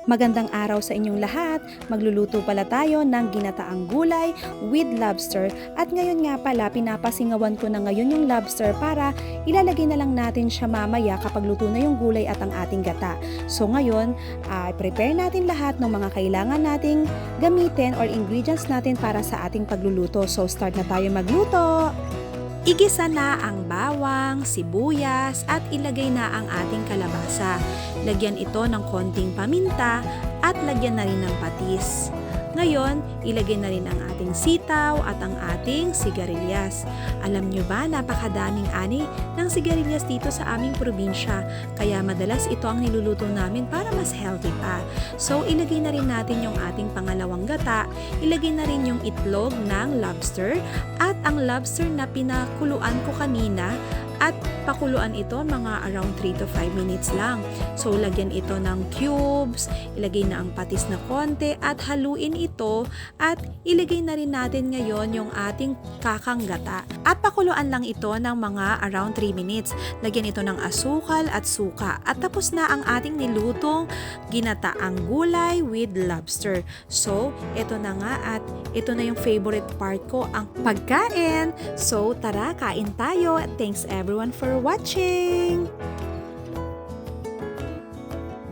Magandang araw sa inyong lahat. Magluluto pala tayo ng ginataang gulay with lobster. At ngayon nga pala, pinapasingawan ko na ngayon yung lobster para ilalagay na lang natin siya mamaya kapag luto na yung gulay at ang ating gata. So ngayon, prepare natin lahat ng mga kailangan nating gamitin or ingredients natin para sa ating pagluluto. So start na tayo magluto! Igisa na ang bawang, sibuyas at ilagay na ang ating kalabasa. Lagyan ito ng konting paminta at lagyan na rin ng patis. Ngayon, ilagay na rin ang ating sitaw at ang ating sigarilyas. Alam nyo ba, napakadaming ani ng sigarilyas dito sa aming probinsya. Kaya madalas ito ang niluluto namin para mas healthy pa. So, ilagay na rin natin yung ating pangalawang gata. Ilagay na rin yung itlog ng lobster at ang lobster na pinakuluan ko kanina. At pakuluan ito mga around 3 to 5 minutes lang. So, lagyan ito ng cubes, ilagay na ang patis na konti at haluin ito at ilagay na rin natin ngayon yung ating kakanggata. At pakuluan lang ito ng mga around 3 minutes. Lagyan ito ng asukal at suka. At tapos na ang ating nilutong ginataang gulay with lobster. So, ito na nga at ito na yung favorite part ko, ang pagkain. So, tara, kain tayo. Thanks everyone for watching!